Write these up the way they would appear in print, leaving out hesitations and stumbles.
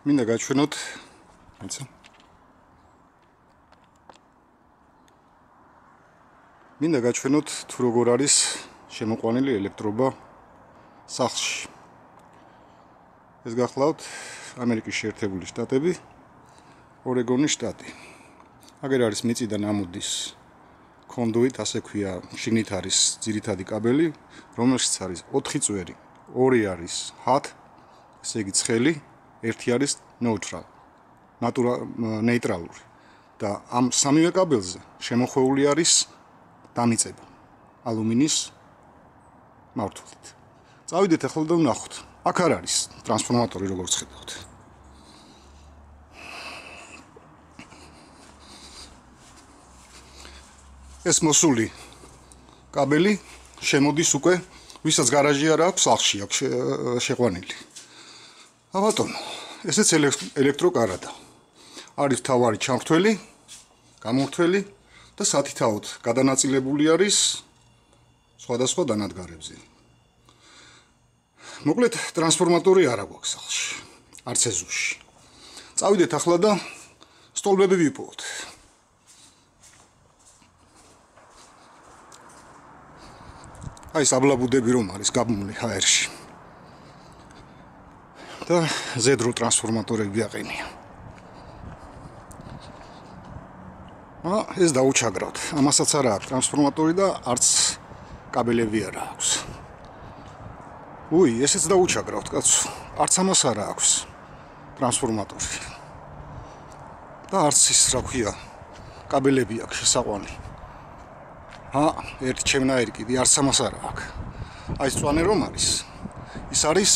მინდა გაჩვენოთ, აიცა. მინდა გაჩვენოთ თუ როგორ არის შემოყვანილი ელექტრობა სახლში. ეს გახლავთ ამერიკის შეერთებული შტატები, ორეგონის შტატი. აგერ არის მიწიდან ამოდის კონდუიტ, ასე ქვია, შიგნით არის ძირითადი კაბელი, რომელშიც არის 4 წვერი, 2 არის hot, ესე იგი ცხელი, 1 არის neutral, ნეიტრალური. და ამ სამივე კაბელზე შემოხვეული არის დამიწება ალუმინის მავთულით. წავიდეთ ახლა და ვნახოთ. აქ არ არის ტრანსფორმატორი, როგორც ხედავთ. ეს მოსული კაბელი შემოდის უკვე, ვისაც გარაჟი არ აქვს, სახლში აქვს შეყვანილი. ბატონო, ესეც ელექტროკარადა. არის თავარი ჩამრთველი, გამორთველი და სათითაოდ გადანაწილებული არის სხვადასხვა დანადგარებზე. მოკლედ, ტრანსფორმატორი არ აქვს სახლში, არც ეზოში. წავიდეთ ახლა და სტოლბები ვიპოვოთ. აი საბლაბუდები რომ არის გაბმული ჰაერში. და ზედრო ტრანსფორმატორები გაყენია. ეს დაუჩაგრავთ. ამასაც არა აქვს ტრანსფორმატორი და არც კაბელები არ აქვს. ესეც დაუჩაგრავთ, კაცო. არც ამას არ აქვს ტრანსფორმატორი. და არც ის, რა ქვია, კაბელები აქვს შესაყვანი. ერთი ჩემნაირი კიდე არც ამას არ აქვს. აი ეს წვანე რომ არის, ის არის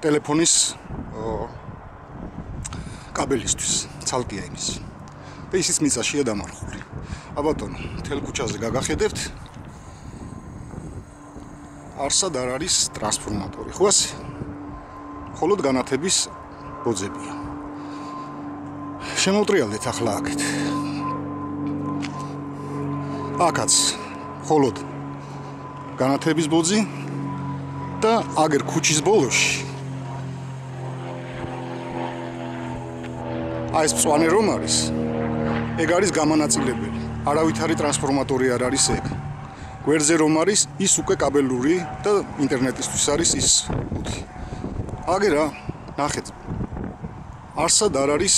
ტელეფონის კაბელისთვის, ცალკეა იმის. და ისიც მიწაშია დამარხული. ბატონო, თელ ქუჩაზე გაგახედებთ. არსად არ არის ტრანსფორმატორი, ხო ასე? მხოლოდ განათების ბოძებია. შემოვტრიალდეთ ახლა აქეთ. აქაც მხოლოდ განათების ბოძი და აგერ ქუჩის ბოლოში. აი ეს წვანე რომ არის, ეგ არის გამანაწილებელი. არავითარი ტრანსფორმატორი არ არის ეგ. გვერდზე რომ არის, ის უკვე კაბელური და ინტერნეტისთვის არის ის ბუთი. აგერა, ნახეთ. არსად არ არის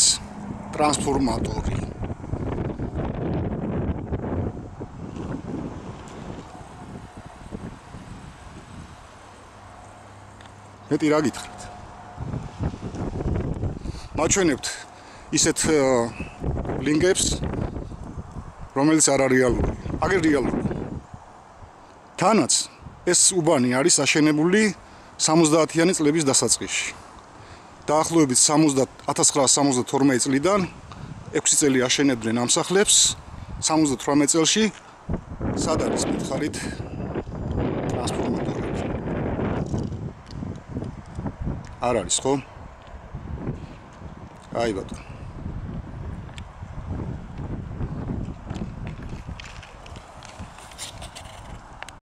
ტრანსფორმატორი. მეტი რა გითხრათ? მაჩვენებთ ისეთ ლინკებს, რომელიც არ არის რეალური. აგერ რეალური. თანაც ეს უბანი არის აშენებული 70-იანი წლების დასაწყისში. დაახლოებით 1972 წლიდან 6 წელი აშენებდნენ ამ სახლებს. 78 წელში სად არის მითხარით ტრანსფორმატორები? არ არის, ხო? აი ბატონო.